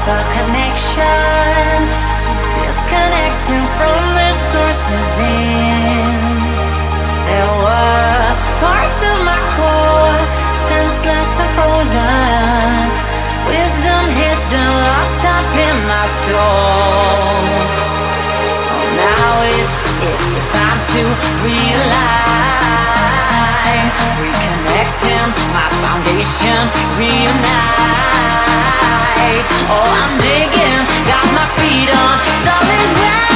The connection was disconnecting from the source within. There were parts of my core, senseless and frozen, wisdom hidden, locked up in my soul. Oh, now it's the time to realign, reconnecting my foundation, reunite. Oh, I'm digging, got my feet on solid ground.